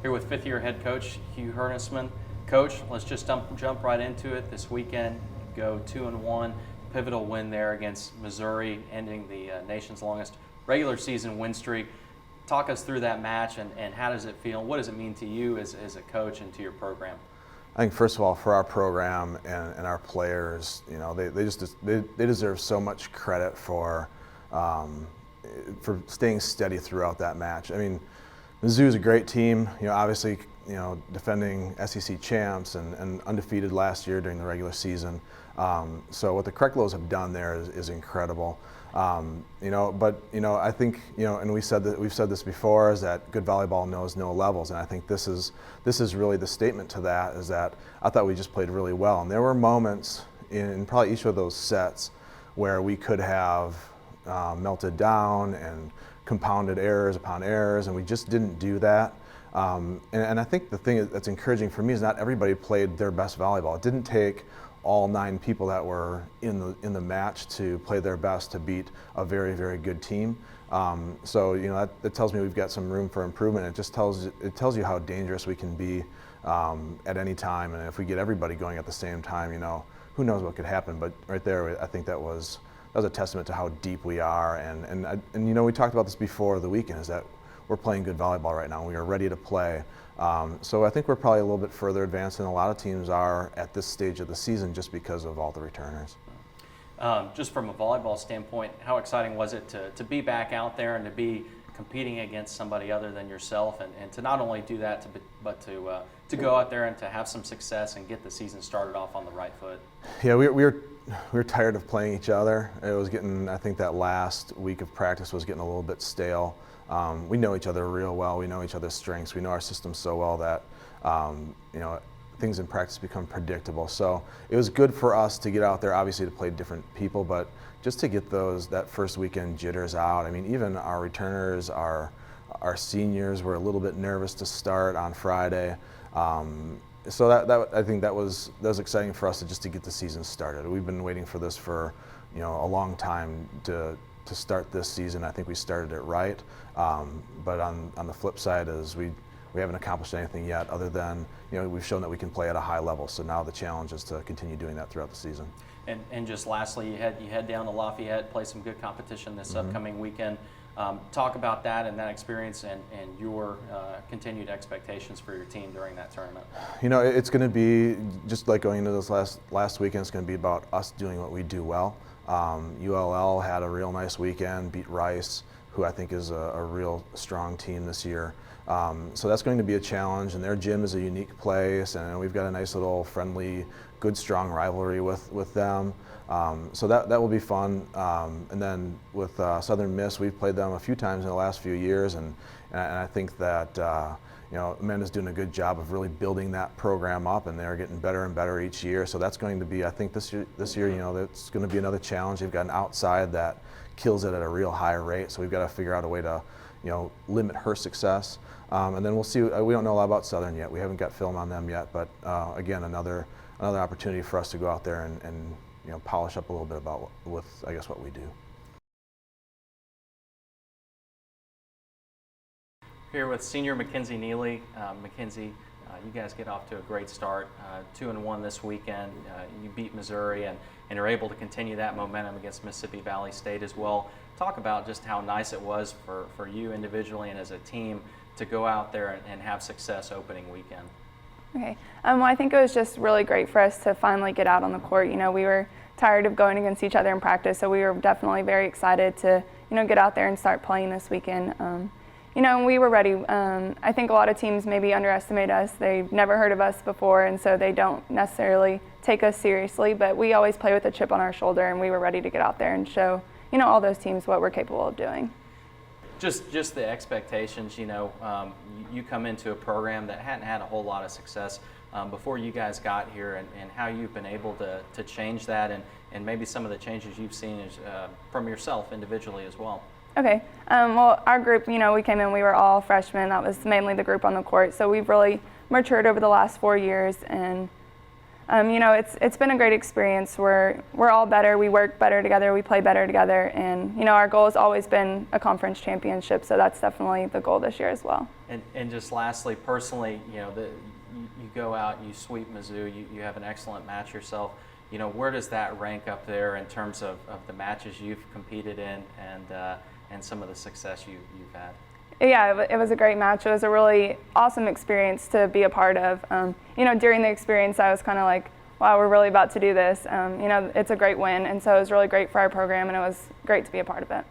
Here with fifth-year head coach Hugh Hernesman. Coach, let's just jump right into it. This weekend, go 2-1, pivotal win there against Missouri, ending the nation's longest regular season win streak. Talk us through that match and how does it feel? What does it mean to you as a coach and to your program? I think first of all, for our program and our players, you know, they deserve so much credit for staying steady throughout that match. I mean, Mizzou's a great team. You know, obviously, you know, defending SEC champs and undefeated last year during the regular season. So what the Krecklos have done there is incredible. You know, but you know, I think, you know, and we've said this before, is that good volleyball knows no levels, and I think this is really the statement to that. Is that I thought we just played really well, and there were moments in probably each of those sets where we could have melted down and compounded errors upon errors, and we just didn't do that. And I think the thing that's encouraging for me is not everybody played their best volleyball. It didn't take all 9 people that were in the match to play their best to beat a very, very good team. So you know, that tells me we've got some room for improvement. It just tells you how dangerous we can be at any time, and if we get everybody going at the same time, you know, who knows what could happen. But right there, I think that was a testament to how deep we are, and you know, we talked about this before the weekend, is that we're playing good volleyball right now. We are ready to play. So I think we're probably a little bit further advanced than a lot of teams are at this stage of the season, just because of all the returners. Just from a volleyball standpoint, how exciting was it to be back out there and to be competing against somebody other than yourself, and to not only do that, but to go out there and to have some success and get the season started off on the right foot? Yeah, we were tired of playing each other. It was getting, I think that last week of practice was getting a little bit stale. We know each other real well. We know each other's strengths. We know our system so well that you know, things in practice become predictable. So it was good for us to get out there, obviously to play different people, but just to get that first weekend jitters out. I mean, even our returners, our seniors were a little bit nervous to start on Friday. So that I think that was exciting for us to get the season started. We've been waiting for this for, you know, a long time to start this season. I think we started it right, but on the flip side is we haven't accomplished anything yet, other than, you know, we've shown that we can play at a high level. So now the challenge is to continue doing that throughout the season. And just lastly, you head down to Lafayette, play some good competition this upcoming weekend. Talk about that and that experience and your continued expectations for your team during that tournament. You know, it's going to be just like going into this last weekend. It's going to be about us doing what we do well. ULL had a real nice weekend, beat Rice, who I think is a real strong team this year. So that's going to be a challenge, and their gym is a unique place, and we've got a nice little friendly, good, strong rivalry with them. So that will be fun. And then with Southern Miss, we've played them a few times in the last few years, and I think that you know, Amanda's doing a good job of really building that program up, and they're getting better and better each year. So that's going to be, I think this year, you know, that's going to be another challenge. They've got an outside that kills it at a real high rate, so we've got to figure out a way to, you know, limit her success. And then we'll see. We don't know a lot about Southern yet. We haven't got film on them yet, but again, another opportunity for us to go out there and you know, polish up a little bit about I guess what we do. Here with senior Mackenzie Neely. Mackenzie, you guys get off to a great start, 2-1 this weekend. You beat Missouri and are able to continue that momentum against Mississippi Valley State as well. Talk about just how nice it was for you individually and as a team to go out there and have success opening weekend. Okay. Well, I think it was just really great for us to finally get out on the court. You know, we were tired of going against each other in practice, so we were definitely very excited to, you know, get out there and start playing this weekend. You know, and we were ready. I think a lot of teams maybe underestimate us. They've never heard of us before, and so they don't necessarily take us seriously, but we always play with a chip on our shoulder, and we were ready to get out there and show, you know, all those teams what we're capable of doing. Just the expectations, you know, you come into a program that hadn't had a whole lot of success before you guys got here, and how you've been able to change that, and maybe some of the changes you've seen is, from yourself individually as well. Okay. Well, our group, you know, we came in, we were all freshmen. That was mainly the group on the court. So we've really matured over the last 4 years, and It's been a great experience. We're all better. We work better together. We play better together. And, our goal has always been a conference championship, so that's definitely the goal this year as well. And just lastly, personally, you go out, you sweep Mizzou, you have an excellent match yourself. Where does that rank up there in terms of the matches you've competed in and some of the success you've had? Yeah, it was a great match. It was a really awesome experience to be a part of. During the experience, I was kind of like, wow, we're really about to do this. It's a great win, and so it was really great for our program, and it was great to be a part of it.